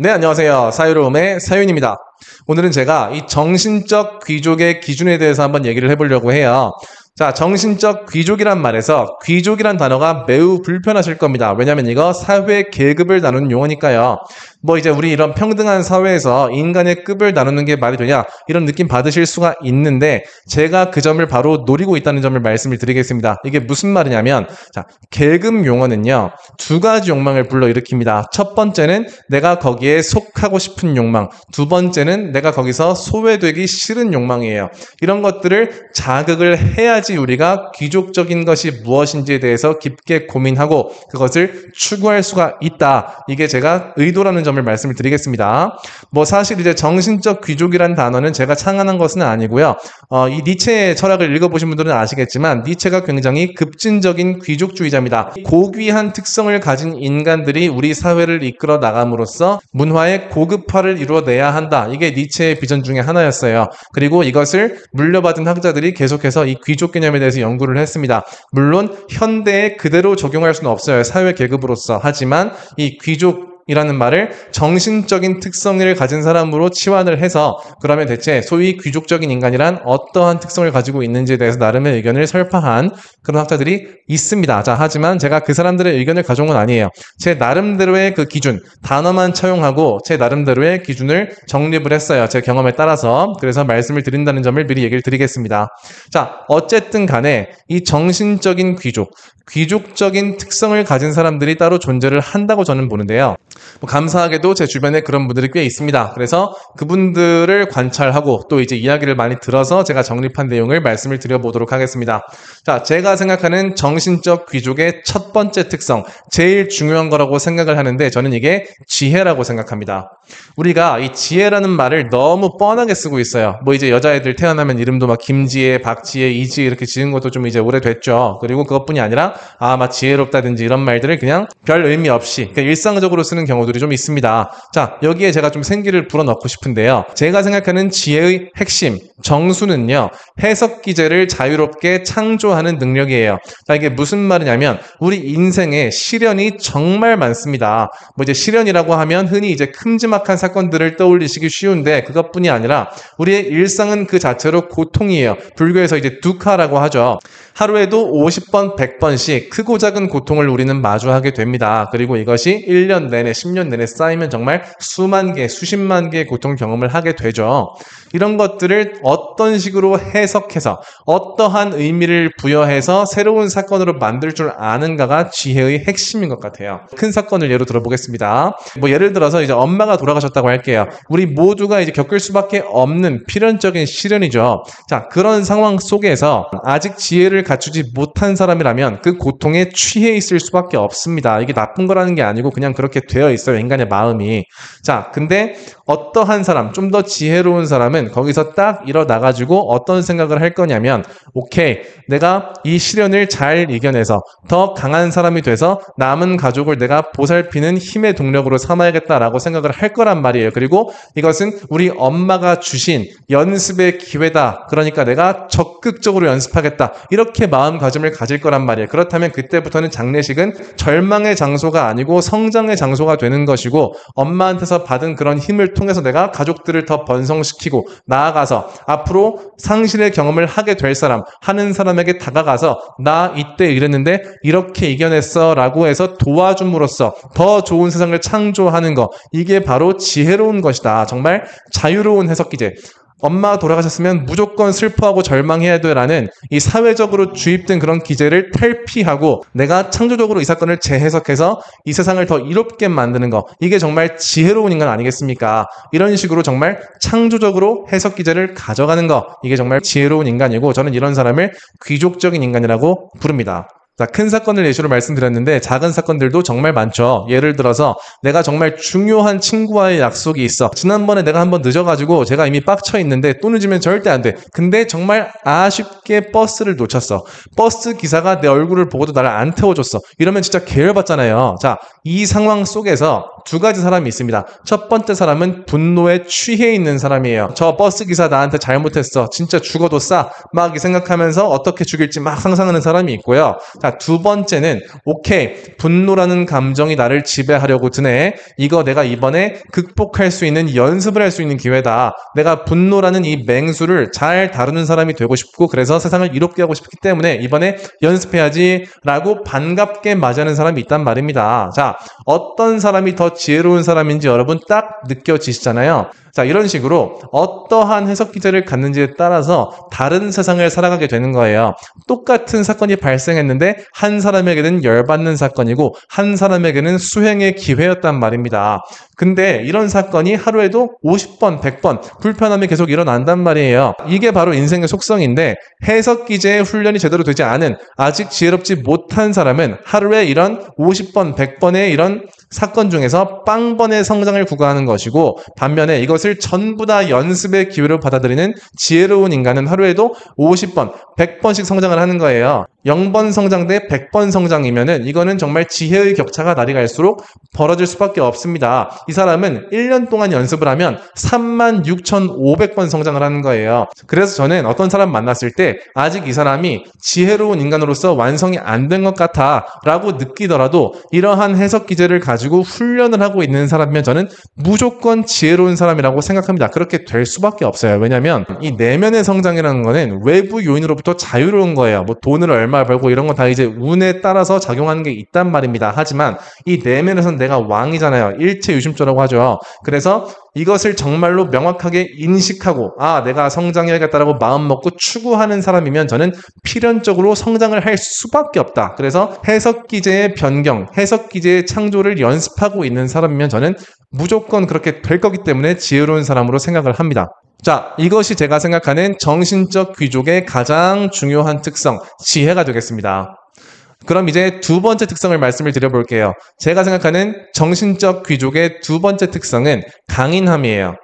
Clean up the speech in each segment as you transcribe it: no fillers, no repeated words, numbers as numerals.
네, 안녕하세요. 사유로움의 사윤입니다. 오늘은 제가 이 정신적 귀족의 기준에 대해서 한번 얘기를 해보려고 해요. 자, 정신적 귀족이란 말에서 귀족이란 단어가 매우 불편하실 겁니다. 왜냐면 이거 사회 계급을 나누는 용어니까요. 뭐 이제 우리 이런 평등한 사회에서 인간의 급을 나누는 게 말이 되냐 이런 느낌 받으실 수가 있는데 제가 그 점을 바로 노리고 있다는 점을 말씀을 드리겠습니다. 이게 무슨 말이냐면 자, 계급 용어는요. 두 가지 욕망을 불러일으킵니다. 첫 번째는 내가 거기에 속하고 싶은 욕망, 두 번째는 내가 거기서 소외되기 싫은 욕망이에요. 이런 것들을 자극을 해야지 우리가 귀족적인 것이 무엇인지에 대해서 깊게 고민하고 그것을 추구할 수가 있다. 이게 제가 의도라는 점을 말씀을 드리겠습니다. 뭐 사실 이제 정신적 귀족이란 단어는 제가 창안한 것은 아니고요. 이 니체의 철학을 읽어보신 분들은 아시겠지만 니체가 굉장히 급진적인 귀족주의자입니다. 고귀한 특성을 가진 인간들이 우리 사회를 이끌어 나감으로써 문화의 고급화를 이루어내야 한다. 이게 니체의 비전 중에 하나였어요. 그리고 이것을 물려받은 학자들이 계속해서 이 귀족 개념에 대해서 연구를 했습니다. 물론 현대에 그대로 적용할 수는 없어요. 사회 계급으로서. 하지만 이 귀족이라는 말을 정신적인 특성을 가진 사람으로 치환을 해서 그러면 대체 소위 귀족적인 인간이란 어떠한 특성을 가지고 있는지에 대해서 나름의 의견을 설파한 그런 학자들이 있습니다. 자, 하지만 제가 그 사람들의 의견을 가져온 건 아니에요. 제 나름대로의 그 기준, 단어만 차용하고 제 나름대로의 기준을 정립을 했어요. 제 경험에 따라서. 그래서 말씀을 드린다는 점을 미리 얘기를 드리겠습니다. 자, 어쨌든 간에 이 정신적인 귀족, 귀족적인 특성을 가진 사람들이 따로 존재를 한다고 저는 보는데요. 감사하게도 제 주변에 그런 분들이 꽤 있습니다. 그래서 그분들을 관찰하고 또 이제 이야기를 많이 들어서 제가 정립한 내용을 말씀을 드려보도록 하겠습니다. 자, 제가 생각하는 정신적 귀족의 첫 번째 특성, 제일 중요한 거라고 생각을 하는데 저는 이게 지혜라고 생각합니다. 우리가 이 지혜라는 말을 너무 뻔하게 쓰고 있어요. 뭐 이제 여자애들 태어나면 이름도 막 김지혜, 박지혜, 이지혜 이렇게 지은 것도 좀 이제 오래됐죠. 그리고 그것뿐이 아니라 막 지혜롭다든지 이런 말들을 그냥 별 의미 없이 그냥 일상적으로 쓰는 경우들이 좀 있습니다. 자, 여기에 제가 좀 생기를 불어넣고 싶은데요. 제가 생각하는 지혜의 핵심, 정수는요. 해석 기제를 자유롭게 창조하는 능력이에요. 자, 이게 무슨 말이냐면 우리 인생에 시련이 정말 많습니다. 뭐 이제 시련이라고 하면 흔히 이제 큼지막한 사건들을 떠올리시기 쉬운데 그것뿐이 아니라 우리의 일상은 그 자체로 고통이에요. 불교에서 이제 두카라고 하죠. 하루에도 50번, 100번씩 크고 작은 고통을 우리는 마주하게 됩니다. 그리고 이것이 1년 내내, 10년 내내 쌓이면 정말 수만 개, 수십만 개의 고통 경험을 하게 되죠. 이런 것들을 어떤 식으로 해석해서 어떠한 의미를 부여해서 새로운 사건으로 만들 줄 아는가가 지혜의 핵심인 것 같아요. 큰 사건을 예로 들어보겠습니다. 뭐 예를 들어서 이제 엄마가 돌아가셨다고 할게요. 우리 모두가 이제 겪을 수밖에 없는 필연적인 시련이죠. 자, 그런 상황 속에서 아직 지혜를 갖추지 못한 사람이라면 그 고통에 취해 있을 수밖에 없습니다. 이게 나쁜 거라는 게 아니고 그냥 그렇게 되어 있어요. 인간의 마음이. 자, 근데 어떠한 사람, 좀 더 지혜로운 사람은 거기서 딱 일어나가지고 어떤 생각을 할 거냐면 오케이, 내가 이 시련을 잘 이겨내서 더 강한 사람이 돼서 남은 가족을 내가 보살피는 힘의 동력으로 삼아야겠다라고 생각을 할 거란 말이에요. 그리고 이것은 우리 엄마가 주신 연습의 기회다. 그러니까 내가 적극적으로 연습하겠다. 이렇게 마음가짐을 가질 거란 말이에요. 그렇다면 그때부터는 장례식은 절망의 장소가 아니고 성장의 장소가 되는 것이고 엄마한테서 받은 그런 힘을 통해서 내가 가족들을 더 번성시키고 나아가서 앞으로 상실의 경험을 하게 될 사람, 하는 사람에게 다가가서 나 이때 이랬는데 이렇게 이겨냈어 라고 해서 도와줌으로써 더 좋은 세상을 창조하는 것, 이게 바로 지혜로운 것이다. 정말 자유로운 해석 기제. 엄마가 돌아가셨으면 무조건 슬퍼하고 절망해야 돼라는 이 사회적으로 주입된 그런 기제를 탈피하고 내가 창조적으로 이 사건을 재해석해서 이 세상을 더 이롭게 만드는 거, 이게 정말 지혜로운 인간 아니겠습니까? 이런 식으로 정말 창조적으로 해석 기제를 가져가는 거, 이게 정말 지혜로운 인간이고 저는 이런 사람을 귀족적인 인간이라고 부릅니다. 자, 큰 사건을 예시로 말씀드렸는데 작은 사건들도 정말 많죠. 예를 들어서 내가 정말 중요한 친구와의 약속이 있어. 지난번에 내가 한번 늦어가지고 제가 이미 빡쳐 있는데 또 늦으면 절대 안 돼. 근데 정말 아쉽게 버스를 놓쳤어. 버스 기사가 내 얼굴을 보고도 나를 안 태워줬어. 이러면 진짜 계열받잖아요. 자, 이 상황 속에서 두 가지 사람이 있습니다. 첫 번째 사람은 분노에 취해 있는 사람이에요. 저 버스기사 나한테 잘못했어. 진짜 죽어도 싸. 막 생각하면서 어떻게 죽일지 막 상상하는 사람이 있고요. 자, 두 번째는 오케이, 분노라는 감정이 나를 지배하려고 드네. 이거 내가 이번에 극복할 수 있는, 연습을 할 수 있는 기회다. 내가 분노라는 이 맹수를 잘 다루는 사람이 되고 싶고 그래서 세상을 이롭게 하고 싶기 때문에 이번에 연습해야지 라고 반갑게 맞이하는 사람이 있단 말입니다. 자, 어떤 사람이 더 지혜로운 사람인지 여러분 딱 느껴지시잖아요. 자, 이런 식으로 어떠한 해석 기제를 갖는지에 따라서 다른 세상을 살아가게 되는 거예요. 똑같은 사건이 발생했는데 한 사람에게는 열받는 사건이고 한 사람에게는 수행의 기회였단 말입니다. 근데 이런 사건이 하루에도 50번, 100번 불편함이 계속 일어난단 말이에요. 이게 바로 인생의 속성인데 해석 기제의 훈련이 제대로 되지 않은, 아직 지혜롭지 못한 사람은 하루에 이런 50번, 100번의 이런 사건 중에서 빵번의 성장을 구가하는 것이고, 반면에 이것을 전부 다 연습의 기회로 받아들이는 지혜로운 인간은 하루에도 50번, 100번씩 성장을 하는 거예요. 0번 성장 대 100번 성장이면은 이거는 정말 지혜의 격차가 날이 갈수록 벌어질 수밖에 없습니다. 이 사람은 1년 동안 연습을 하면 36,500번 성장을 하는 거예요. 그래서 저는 어떤 사람 만났을 때 아직 이 사람이 지혜로운 인간으로서 완성이 안 된 것 같아 라고 느끼더라도 이러한 해석 기제를 가지고 훈련을 하고 있는 사람이면 저는 무조건 지혜로운 사람이라고 생각합니다. 그렇게 될 수밖에 없어요. 왜냐하면 이 내면의 성장이라는 거는 외부 요인으로부터 자유로운 거예요. 뭐 돈을 얼마 벌고 이런 거 다 이제 운에 따라서 작용하는 게 있단 말입니다. 하지만 이 내면에서는 내가 왕이잖아요. 일체유심조라고 하죠. 그래서 이것을 정말로 명확하게 인식하고 내가 성장해야겠다라고 마음 먹고 추구하는 사람이면 저는 필연적으로 성장을 할 수밖에 없다. 그래서 해석 기제의 변경, 해석 기제의 창조를 연습하고 있는 사람이면 저는 무조건 그렇게 될 거기 때문에 지혜로운 사람으로 생각을 합니다. 자, 이것이 제가 생각하는 정신적 귀족의 가장 중요한 특성, 지혜가 되겠습니다. 그럼 이제 두 번째 특성을 말씀을 드려볼게요. 제가 생각하는 정신적 귀족의 두 번째 특성은 강인함이에요.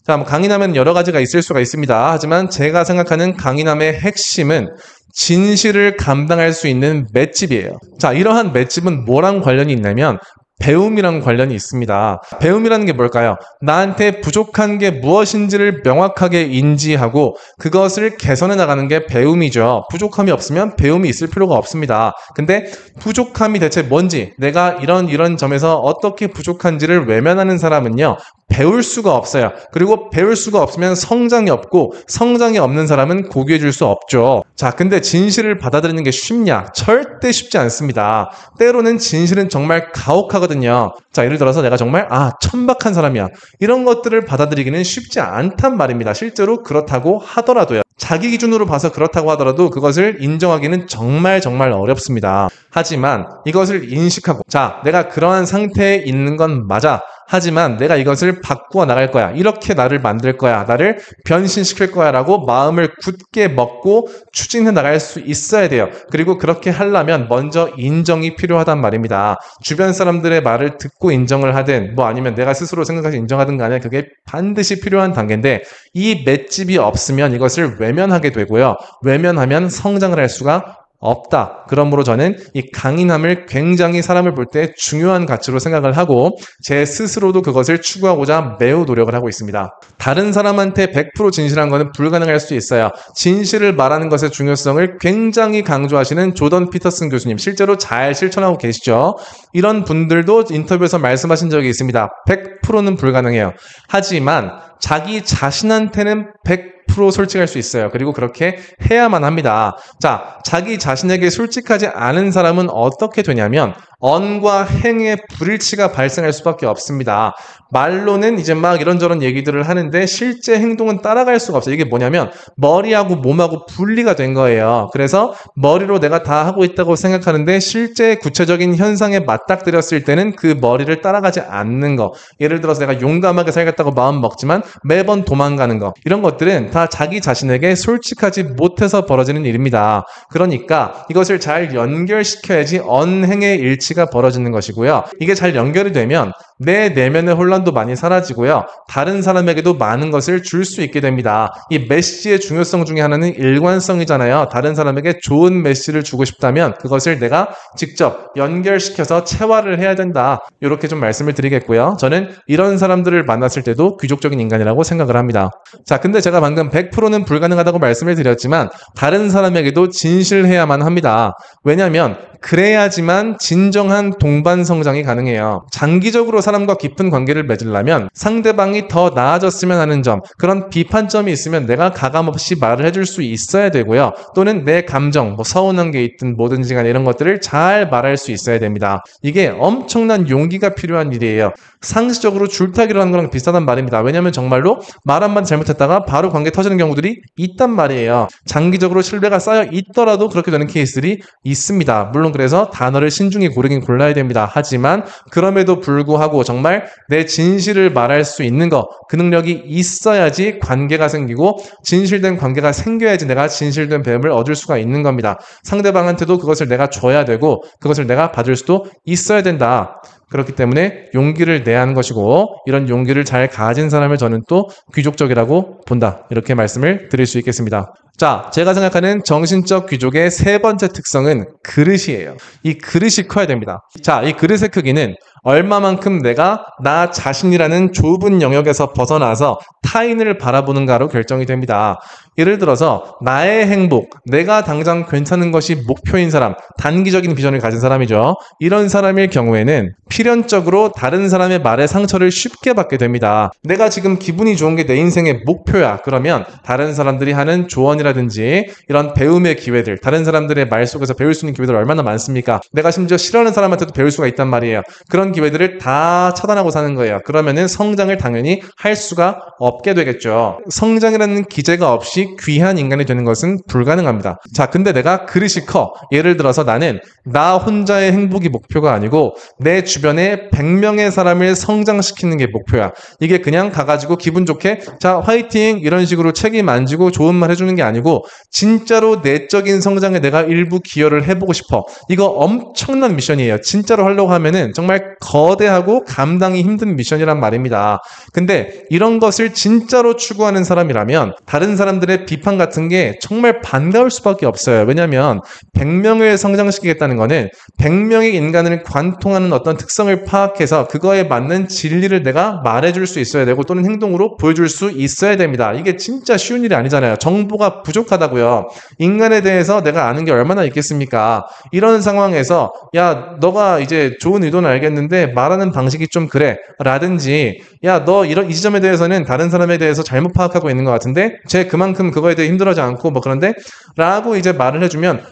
자, 뭐 강인함은 여러 가지가 있을 수가 있습니다. 하지만 제가 생각하는 강인함의 핵심은 진실을 감당할 수 있는 맷집이에요. 자, 이러한 맷집은 뭐랑 관련이 있냐면 배움이랑 관련이 있습니다. 배움이라는 게 뭘까요? 나한테 부족한 게 무엇인지를 명확하게 인지하고 그것을 개선해 나가는 게 배움이죠. 부족함이 없으면 배움이 있을 필요가 없습니다. 근데 부족함이 대체 뭔지, 내가 이런 점에서 어떻게 부족한지를 외면하는 사람은요, 배울 수가 없어요. 그리고 배울 수가 없으면 성장이 없고, 성장이 없는 사람은 고귀해질 수 없죠. 자, 근데 진실을 받아들이는 게 쉽냐? 절대 쉽지 않습니다. 때로는 진실은 정말 가혹하거든요. 자, 예를 들어서 내가 정말 천박한 사람이야, 이런 것들을 받아들이기는 쉽지 않단 말입니다. 실제로 그렇다고 하더라도요. 자기 기준으로 봐서 그렇다고 하더라도 그것을 인정하기는 정말 어렵습니다. 하지만 이것을 인식하고, 자, 내가 그러한 상태에 있는 건 맞아. 하지만 내가 이것을 바꾸어 나갈 거야. 이렇게 나를 만들 거야. 나를 변신시킬 거야. 라고 마음을 굳게 먹고 추진해 나갈 수 있어야 돼요. 그리고 그렇게 하려면 먼저 인정이 필요하단 말입니다. 주변 사람들의 말을 듣고 인정을 하든 아니면 내가 스스로 생각해서 인정하든 간에 그게 반드시 필요한 단계인데, 이 맷집이 없으면 이것을 외면하게 되고요. 외면하면 성장을 할 수가 없다. 그러므로 저는 이 강인함을 굉장히 사람을 볼 때 중요한 가치로 생각을 하고 제 스스로도 그것을 추구하고자 매우 노력을 하고 있습니다. 다른 사람한테 100% 진실한 것은 불가능할 수 있어요. 진실을 말하는 것의 중요성을 굉장히 강조하시는 조던 피터슨 교수님, 실제로 잘 실천하고 계시죠. 이런 분들도 인터뷰에서 말씀하신 적이 있습니다. 100%는 불가능해요. 하지만 자기 자신한테는 100% 솔직할 수 있어요. 그리고 그렇게 해야만 합니다. 자, 자기 자신에게 솔직하지 않은 사람은 어떻게 되냐면 언과 행의 불일치가 발생할 수밖에 없습니다. 말로는 이제 막 이런저런 얘기들을 하는데 실제 행동은 따라갈 수가 없어요. 이게 뭐냐면 머리하고 몸하고 분리가 된 거예요. 그래서 머리로 내가 다 하고 있다고 생각하는데 실제 구체적인 현상에 맞닥뜨렸을 때는 그 머리를 따라가지 않는 거. 예를 들어서 내가 용감하게 살겠다고 마음 먹지만 매번 도망가는 거. 이런 것들은 다 자기 자신에게 솔직하지 못해서 벌어지는 일입니다. 그러니까 이것을 잘 연결시켜야지 언행의 일치가 벌어지는 것이고요. 이게 잘 연결이 되면 내 내면의 혼란도 많이 사라지고요. 다른 사람에게도 많은 것을 줄 수 있게 됩니다. 이 메시의 중요성 중에 하나는 일관성이잖아요. 다른 사람에게 좋은 메시를 주고 싶다면 그것을 내가 직접 연결시켜서 체화를 해야 된다. 이렇게 좀 말씀을 드리겠고요. 저는 이런 사람들을 만났을 때도 귀족적인 인간이라고 생각을 합니다. 자, 근데 제가 방금 100%는 불가능하다고 말씀을 드렸지만 다른 사람에게도 진실해야만 합니다. 왜냐하면 그래야지만 진정한 동반 성장이 가능해요. 장기적으로 사람과 깊은 관계를 맺으려면 상대방이 더 나아졌으면 하는 점, 그런 비판점이 있으면 내가 가감없이 말을 해줄 수 있어야 되고요. 또는 내 감정, 서운한 게 있든 뭐든지 간에 이런 것들을 잘 말할 수 있어야 됩니다. 이게 엄청난 용기가 필요한 일이에요. 상시적으로 줄타기를 하는 거랑 비슷하단 말입니다. 왜냐하면 정말로 말 한마디 잘못했다가 바로 관계 터지는 경우들이 있단 말이에요. 장기적으로 신뢰가 쌓여 있더라도 그렇게 되는 케이스들이 있습니다. 물론 그래서 단어를 신중히 고르긴 골라야 됩니다. 하지만 그럼에도 불구하고 정말 내 진실을 말할 수 있는 거, 그 능력이 있어야지 관계가 생기고 진실된 관계가 생겨야지 내가 진실된 배움을 얻을 수가 있는 겁니다. 상대방한테도 그것을 내가 줘야 되고 그것을 내가 받을 수도 있어야 된다. 그렇기 때문에 용기를 내야 하는 것이고 이런 용기를 잘 가진 사람을 저는 또 귀족적이라고 본다. 이렇게 말씀을 드릴 수 있겠습니다. 자, 제가 생각하는 정신적 귀족의 세 번째 특성은 그릇이에요. 이 그릇이 커야 됩니다. 자, 이 그릇의 크기는 얼마만큼 내가 나 자신이라는 좁은 영역에서 벗어나서 타인을 바라보는가로 결정이 됩니다. 예를 들어서 나의 행복, 내가 당장 괜찮은 것이 목표인 사람, 단기적인 비전을 가진 사람이죠. 이런 사람일 경우에는 필연적으로 다른 사람의 말에 상처를 쉽게 받게 됩니다. 내가 지금 기분이 좋은 게 내 인생의 목표야. 그러면 다른 사람들이 하는 조언이라든지 이런 배움의 기회들, 다른 사람들의 말 속에서 배울 수 있는 기회들 얼마나 많습니까? 내가 심지어 싫어하는 사람한테도 배울 수가 있단 말이에요. 그런 기회들을 다 차단하고 사는 거예요. 그러면은 성장을 당연히 할 수가 없게 되겠죠. 성장이라는 기제가 없이 귀한 인간이 되는 것은 불가능합니다. 자, 근데 내가 그릇이 커. 예를 들어서 나는 나 혼자의 행복이 목표가 아니고 내 주변에 100명의 사람을 성장시키는 게 목표야. 이게 그냥 가가지고 기분 좋게 자 화이팅 이런 식으로 책임 안 지고 좋은 말 해주는 게 아니고 진짜로 내적인 성장에 내가 일부 기여를 해보고 싶어. 이거 엄청난 미션이에요. 진짜로 하려고 하면은 정말 거대하고 감당이 힘든 미션이란 말입니다. 근데 이런 것을 진짜로 추구하는 사람이라면 다른 사람들의 비판 같은 게 정말 반가울 수밖에 없어요. 왜냐하면 100명을 성장시키겠다는 거는 100명의 인간을 관통하는 어떤 특성을 파악해서 그거에 맞는 진리를 내가 말해줄 수 있어야 되고 또는 행동으로 보여줄 수 있어야 됩니다. 이게 진짜 쉬운 일이 아니잖아요. 정보가 부족하다고요. 인간에 대해서 내가 아는 게 얼마나 있겠습니까? 이런 상황에서 야 너가 이제 좋은 의도는 알겠는데 말하는 방식이 좀 그래 라든지 야 너 이 지점에 대해서는 다른 사람에 대해서 잘못 파악하고 있는 것 같은데 쟤 그만큼 그거에 대해 힘들어하지 않고 뭐 그런데 라고 이제 말을 해주면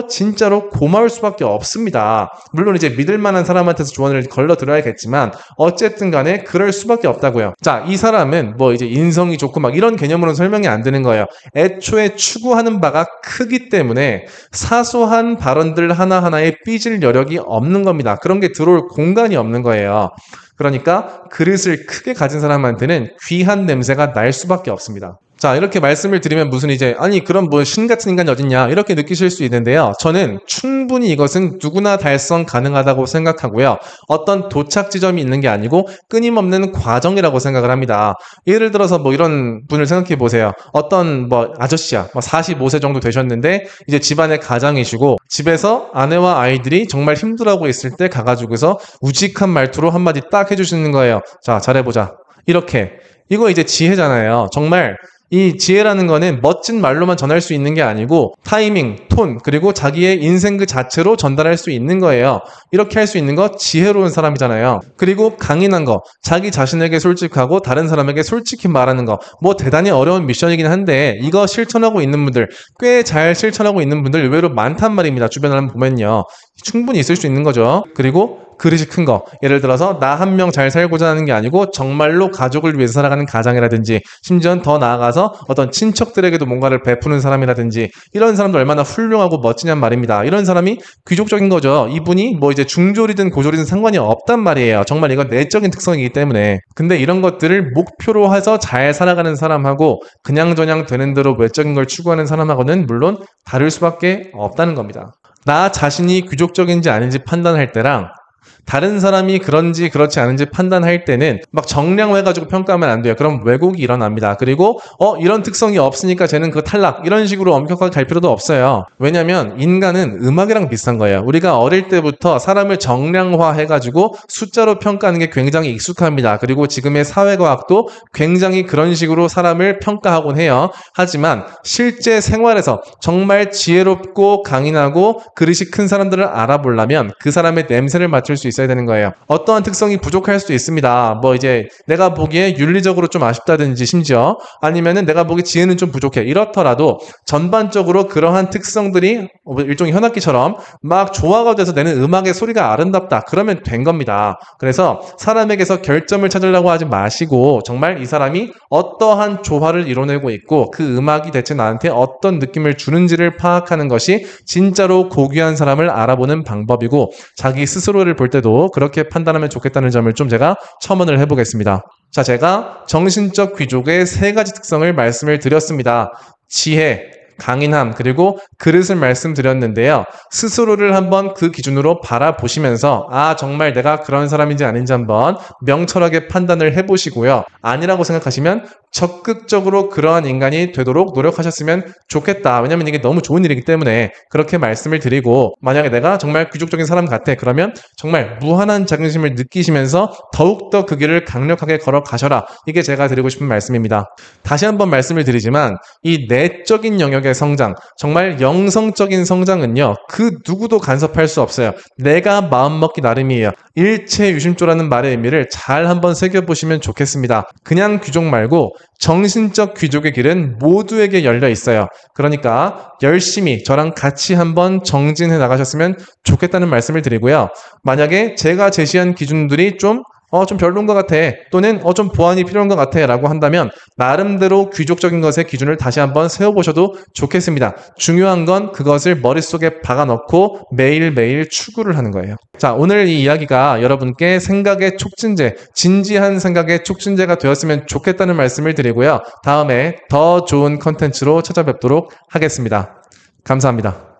진짜로 고마울 수밖에 없습니다. 물론 이제 믿을 만한 사람한테서 조언을 걸러 들어야겠지만 어쨌든 간에 그럴 수밖에 없다고요. 자, 이 사람은 뭐 이제 인성이 좋고 막 이런 개념으로는 설명이 안 되는 거예요. 애초에 추구하는 바가 크기 때문에 사소한 발언들 하나하나에 삐질 여력이 없는 겁니다. 그런 게 들어올 공간이 없는 거예요. 그러니까 그릇을 크게 가진 사람한테는 귀한 냄새가 날 수밖에 없습니다. 자, 이렇게 말씀을 드리면 무슨 이제 아니 그럼 뭐 신 같은 인간이 어딨냐 이렇게 느끼실 수 있는데요. 저는 충분히 이것은 누구나 달성 가능하다고 생각하고요. 어떤 도착 지점이 있는 게 아니고 끊임없는 과정이라고 생각을 합니다. 예를 들어서 뭐 이런 분을 생각해 보세요. 어떤 뭐 아저씨야 45세 정도 되셨는데 이제 집안의 가장이시고 집에서 아내와 아이들이 정말 힘들어하고 있을 때 가가지고서 우직한 말투로 한마디 딱 해주시는 거예요. 자, 잘해보자. 이렇게 이거 이제 지혜잖아요. 정말 이 지혜라는 거는 멋진 말로만 전할 수 있는 게 아니고 타이밍, 톤, 그리고 자기의 인생 그 자체로 전달할 수 있는 거예요. 이렇게 할 수 있는 거 지혜로운 사람이잖아요. 그리고 강인한 거, 자기 자신에게 솔직하고 다른 사람에게 솔직히 말하는 거. 뭐 대단히 어려운 미션이긴 한데 이거 실천하고 있는 분들, 꽤 잘 실천하고 있는 분들 의외로 많단 말입니다. 주변을 한번 보면요. 충분히 있을 수 있는 거죠. 그리고 그릇이 큰 거. 예를 들어서 나 한 명 잘 살고자 하는 게 아니고 정말로 가족을 위해서 살아가는 가장이라든지 심지어는 더 나아가서 어떤 친척들에게도 뭔가를 베푸는 사람이라든지 이런 사람도 얼마나 훌륭하고 멋지냔 말입니다. 이런 사람이 귀족적인 거죠. 이분이 뭐 이제 중졸이든 고졸이든 상관이 없단 말이에요. 정말 이건 내적인 특성이기 때문에. 근데 이런 것들을 목표로 해서 잘 살아가는 사람하고 그냥저냥 되는 대로 외적인 걸 추구하는 사람하고는 물론 다를 수밖에 없다는 겁니다. 나 자신이 귀족적인지 아닌지 판단할 때랑 다른 사람이 그런지 그렇지 않은지 판단할 때는 막 정량화해가지고 평가하면 안 돼요. 그럼 왜곡이 일어납니다. 그리고 이런 특성이 없으니까 쟤는 그거 탈락 이런 식으로 엄격하게 갈 필요도 없어요. 왜냐면 인간은 음악이랑 비슷한 거예요. 우리가 어릴 때부터 사람을 정량화해가지고 숫자로 평가하는 게 굉장히 익숙합니다. 그리고 지금의 사회과학도 굉장히 그런 식으로 사람을 평가하곤 해요. 하지만 실제 생활에서 정말 지혜롭고 강인하고 그릇이 큰 사람들을 알아보려면 그 사람의 냄새를 맡을 수 있어야 되는 거예요. 어떠한 특성이 부족할 수도 있습니다. 뭐 이제 내가 보기에 윤리적으로 좀 아쉽다든지 심지어 아니면은 내가 보기 지혜는 좀 부족해. 이렇더라도 전반적으로 그러한 특성들이 일종의 현악기처럼 막 조화가 돼서 내는 음악의 소리가 아름답다. 그러면 된 겁니다. 그래서 사람에게서 결점을 찾으려고 하지 마시고 정말 이 사람이 어떠한 조화를 이뤄내고 있고 그 음악이 대체 나한테 어떤 느낌을 주는지를 파악하는 것이 진짜로 고귀한 사람을 알아보는 방법이고 자기 스스로를 볼 때도 그렇게 판단하면 좋겠다는 점을 좀 제가 첨언을 해보겠습니다. 자, 제가 정신적 귀족의 3가지 특성을 말씀을 드렸습니다. 지혜, 강인함, 그리고 그릇을 말씀드렸는데요. 스스로를 한번 그 기준으로 바라보시면서 정말 내가 그런 사람인지 아닌지 한번 명철하게 판단을 해보시고요. 아니라고 생각하시면 적극적으로 그러한 인간이 되도록 노력하셨으면 좋겠다. 왜냐면 이게 너무 좋은 일이기 때문에 그렇게 말씀을 드리고 만약에 내가 정말 귀족적인 사람 같아. 그러면 정말 무한한 자긍심을 느끼시면서 더욱더 그 길을 강력하게 걸어가셔라. 이게 제가 드리고 싶은 말씀입니다. 다시 한번 말씀을 드리지만 이 내적인 영역의 성장, 정말 영성적인 성장은요. 그 누구도 간섭할 수 없어요. 내가 마음먹기 나름이에요. 일체유심조라는 말의 의미를 잘 한번 새겨보시면 좋겠습니다. 그냥 귀족 말고 정신적 귀족의 길은 모두에게 열려 있어요. 그러니까 열심히 저랑 같이 한번 정진해 나가셨으면 좋겠다는 말씀을 드리고요. 만약에 제가 제시한 기준들이 좀 별로인 것 같아. 또는 좀 보완이 필요한 것 같아. 라고 한다면 나름대로 귀족적인 것의 기준을 다시 한번 세워보셔도 좋겠습니다. 중요한 건 그것을 머릿속에 박아넣고 매일매일 추구를 하는 거예요. 자, 오늘 이 이야기가 여러분께 생각의 촉진제, 진지한 생각의 촉진제가 되었으면 좋겠다는 말씀을 드리고요. 다음에 더 좋은 컨텐츠로 찾아뵙도록 하겠습니다. 감사합니다.